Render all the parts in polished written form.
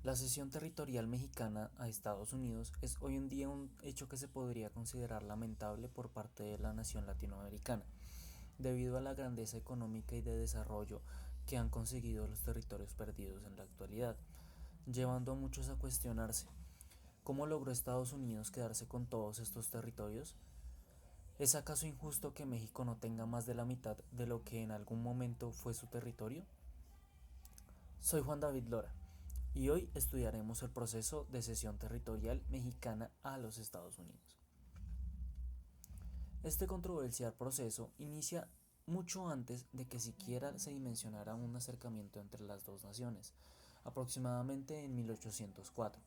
La cesión territorial mexicana a Estados Unidos es hoy en día un hecho que se podría considerar lamentable por parte de la nación latinoamericana, debido a la grandeza económica y de desarrollo que han conseguido los territorios perdidos en la actualidad, llevando a muchos a cuestionarse: ¿cómo logró Estados Unidos quedarse con todos estos territorios? ¿Es acaso injusto que México no tenga más de la mitad de lo que en algún momento fue su territorio? Soy Juan David Lora y hoy estudiaremos el proceso de cesión territorial mexicana a los Estados Unidos. Este controversial proceso inicia mucho antes de que siquiera se dimensionara un acercamiento entre las dos naciones, aproximadamente en 1804,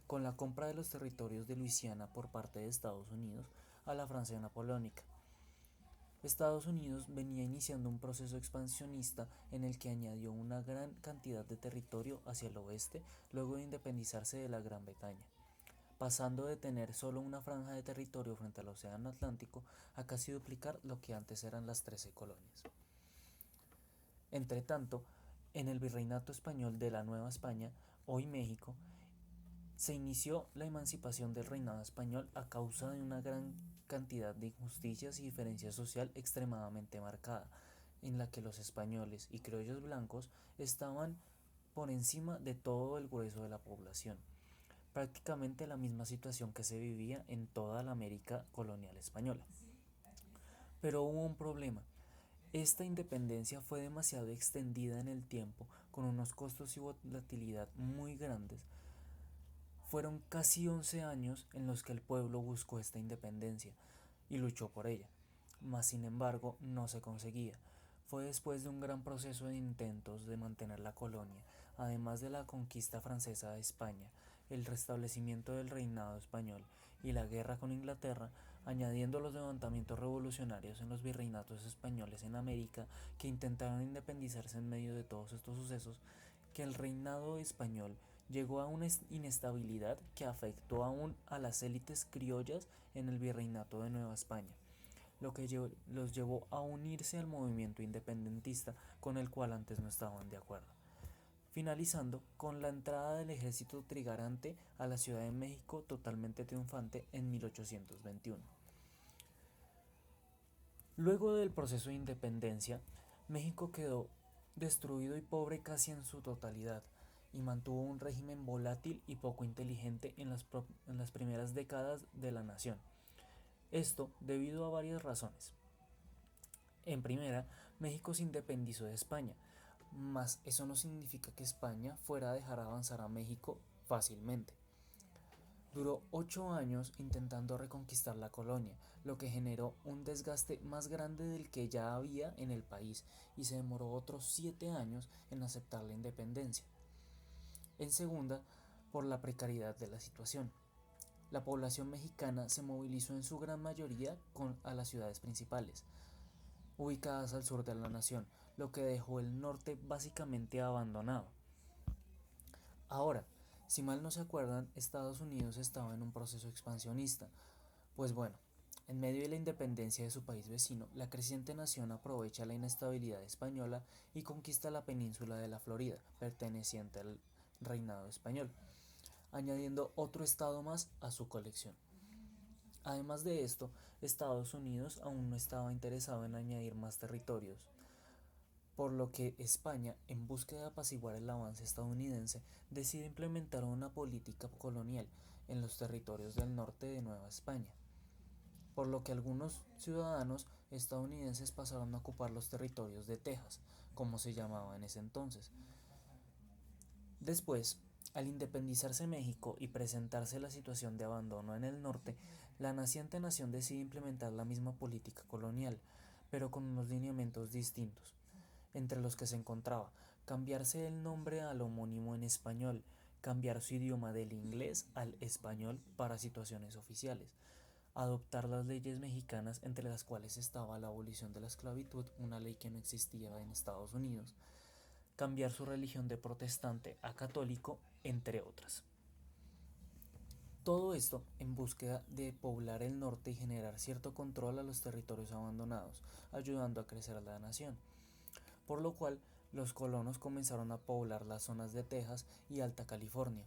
con la compra de los territorios de Luisiana por parte de Estados Unidos a la Francia napoleónica. Estados Unidos venía iniciando un proceso expansionista en el que añadió una gran cantidad de territorio hacia el oeste luego de independizarse de la Gran Bretaña, pasando de tener solo una franja de territorio frente al Océano Atlántico a casi duplicar lo que antes eran las 13 colonias. Entretanto, en el Virreinato Español de la Nueva España, hoy México, se inició la emancipación del reinado español a causa de una gran cantidad de injusticias y diferencia social extremadamente marcada, en la que los españoles y criollos blancos estaban por encima de todo el grueso de la población, prácticamente la misma situación que se vivía en toda la América colonial española. Pero hubo un problema. Esta independencia fue demasiado extendida en el tiempo, con unos costos y volatilidad muy grandes. Fueron casi 11 años en los que el pueblo buscó esta independencia y luchó por ella, mas sin embargo no se conseguía. Fue después de un gran proceso de intentos de mantener la colonia, además de la conquista francesa de España, el restablecimiento del reinado español y la guerra con Inglaterra, añadiendo los levantamientos revolucionarios en los virreinatos españoles en América que intentaron independizarse en medio de todos estos sucesos, que el reinado español llegó a una inestabilidad que afectó aún a las élites criollas en el virreinato de Nueva España, lo que los llevó a unirse al movimiento independentista con el cual antes no estaban de acuerdo, finalizando con la entrada del ejército trigarante a la Ciudad de México totalmente triunfante en 1821. Luego del proceso de independencia, México quedó destruido y pobre casi en su totalidad, y mantuvo un régimen volátil y poco inteligente en las primeras décadas de la nación. Esto debido a varias razones. En primera, México se independizó de España, mas eso no significa que España fuera a dejar avanzar a México fácilmente. Duró 8 años intentando reconquistar la colonia, lo que generó un desgaste más grande del que ya había en el país, y se demoró otros 7 años en aceptar la independencia. En segunda, por la precariedad de la situación. La población mexicana se movilizó en su gran mayoría a las ciudades principales, ubicadas al sur de la nación, lo que dejó el norte básicamente abandonado. Ahora, si mal no se acuerdan, Estados Unidos estaba en un proceso expansionista. Pues bueno, en medio de la independencia de su país vecino, la creciente nación aprovecha la inestabilidad española y conquista la península de la Florida, perteneciente al reinado español, añadiendo otro estado más a su colección. Además de esto, Estados Unidos aún no estaba interesado en añadir más territorios, por lo que España, en búsqueda de apaciguar el avance estadounidense, decide implementar una política colonial en los territorios del norte de Nueva España, por lo que algunos ciudadanos estadounidenses pasaron a ocupar los territorios de Texas, como se llamaba en ese entonces. Después, al independizarse México y presentarse la situación de abandono en el norte, la naciente nación decide implementar la misma política colonial, pero con unos lineamientos distintos, entre los que se encontraba cambiarse el nombre al homónimo en español, cambiar su idioma del inglés al español para situaciones oficiales, adoptar las leyes mexicanas, entre las cuales estaba la abolición de la esclavitud, una ley que no existía en Estados Unidos, cambiar su religión de protestante a católico, entre otras. Todo esto en búsqueda de poblar el norte y generar cierto control a los territorios abandonados, ayudando a crecer a la nación. Por lo cual, Los colonos comenzaron a poblar las zonas de Texas y Alta California,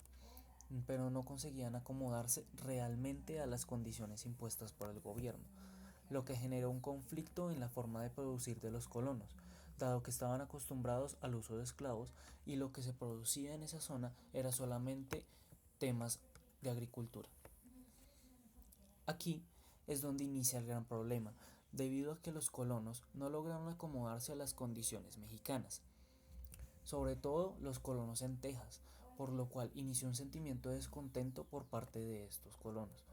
pero no conseguían acomodarse realmente a las condiciones impuestas por el gobierno, lo que generó un conflicto en la forma de producir de los colonos, dado que estaban acostumbrados al uso de esclavos y lo que se producía en esa zona era solamente temas de agricultura. Aquí es donde inicia el gran problema, debido a que los colonos no lograron acomodarse a las condiciones mexicanas, sobre todo los colonos en Texas, por lo cual inició un sentimiento de descontento por parte de estos colonos.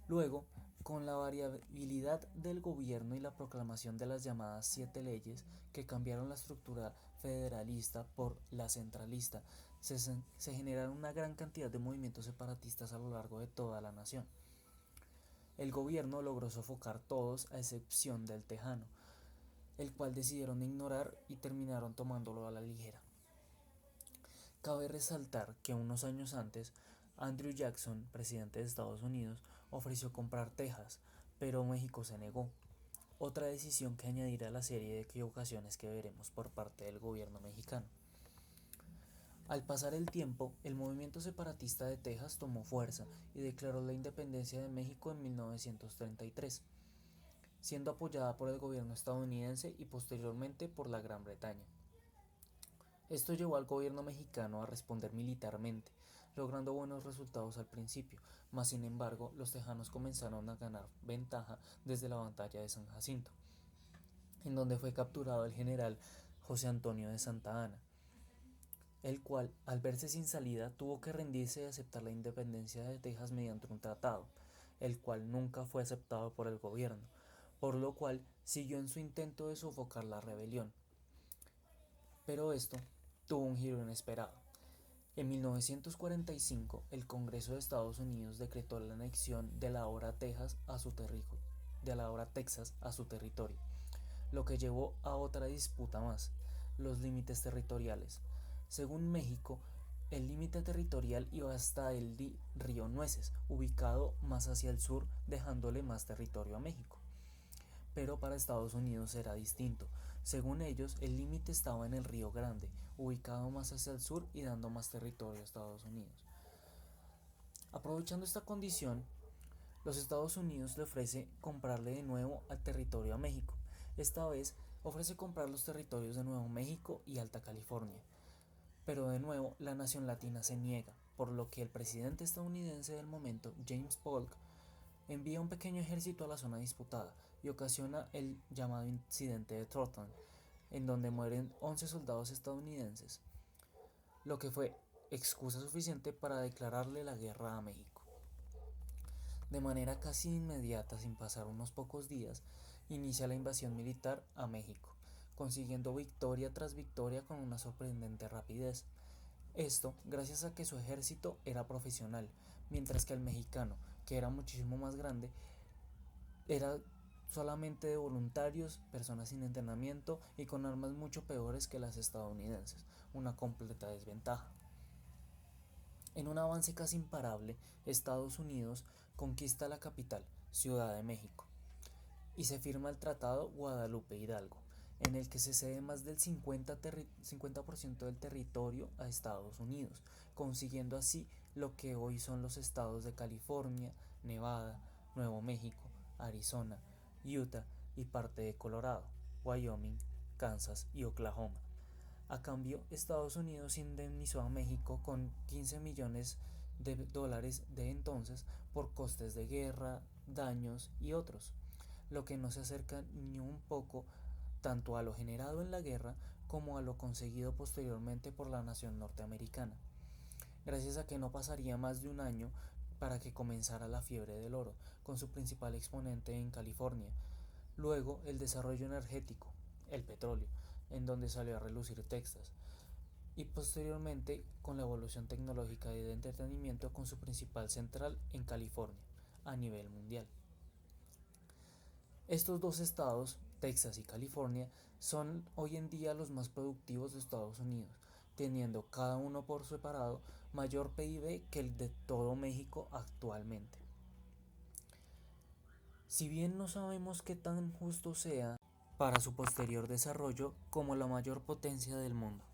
Luego, con la variabilidad del gobierno y la proclamación de las llamadas Siete Leyes, que cambiaron la estructura federalista por la centralista, se generaron una gran cantidad de movimientos separatistas a lo largo de toda la nación. El gobierno logró sofocar todos a excepción del tejano, el cual decidieron ignorar y terminaron tomándolo a la ligera. Cabe resaltar que unos años antes, Andrew Jackson, presidente de Estados Unidos, ofreció comprar Texas, pero México se negó. Otra decisión que añadirá a la serie de equivocaciones que veremos por parte del gobierno mexicano. Al pasar el tiempo, el movimiento separatista de Texas tomó fuerza y declaró la independencia de México en 1933, siendo apoyada por el gobierno estadounidense y posteriormente por la Gran Bretaña. Esto llevó al gobierno mexicano a responder militarmente, logrando buenos resultados al principio, mas sin embargo los tejanos comenzaron a ganar ventaja desde la batalla de San Jacinto, en donde fue capturado el general José Antonio de Santa Anna, el cual, al verse sin salida, tuvo que rendirse y aceptar la independencia de Texas mediante un tratado, el cual nunca fue aceptado por el gobierno, por lo cual siguió en su intento de sofocar la rebelión. Pero esto tuvo un giro inesperado. En 1945, el Congreso de Estados Unidos decretó la anexión de la ahora Texas a su Texas a su territorio, lo que llevó a otra disputa más, los límites territoriales. Según México, el límite territorial iba hasta el río Nueces, ubicado más hacia el sur, dejándole más territorio a México. Pero para Estados Unidos era distinto. Según ellos, el límite estaba en el Río Grande, ubicado más hacia el sur y dando más territorio a Estados Unidos. Aprovechando esta condición, los Estados Unidos le ofrece comprarle de nuevo al territorio a México. Esta vez ofrece comprar los territorios de Nuevo México y Alta California. Pero de nuevo la nación latina se niega, por lo que el presidente estadounidense del momento, James Polk, envía un pequeño ejército a la zona disputada y ocasiona el llamado incidente de Troutman, en donde mueren 11 soldados estadounidenses, lo que fue excusa suficiente para declararle la guerra a México. De manera casi inmediata, sin pasar unos pocos días, inicia la invasión militar a México, consiguiendo victoria tras victoria con una sorprendente rapidez. Esto gracias a que su ejército era profesional, mientras que el mexicano, que era muchísimo más grande, era solamente de voluntarios, personas sin entrenamiento y con armas mucho peores que las estadounidenses, una completa desventaja. En un avance casi imparable, Estados Unidos conquista la capital, Ciudad de México, y se firma el Tratado Guadalupe Hidalgo, en el que se cede más del 50% del territorio a Estados Unidos, consiguiendo así lo que hoy son los estados de California, Nevada, Nuevo México, Arizona, Utah y parte de Colorado, Wyoming, Kansas y Oklahoma. A cambio, Estados Unidos indemnizó a México con 15 millones de dólares de entonces por costes de guerra, daños y otros, lo que no se acerca ni un poco tanto a lo generado en la guerra como a lo conseguido posteriormente por la nación norteamericana, gracias a que no pasaría más de un año para que comenzara la fiebre del oro, con su principal exponente en California, luego el desarrollo energético, el petróleo, en donde salió a relucir Texas, y posteriormente con la evolución tecnológica y de entretenimiento con su principal central en California, a nivel mundial. Estos dos estados, Texas y California, son hoy en día los más productivos de Estados Unidos, teniendo cada uno por separado mayor PIB que el de todo México actualmente. Si bien no sabemos qué tan justo sea para su posterior desarrollo como la mayor potencia del mundo.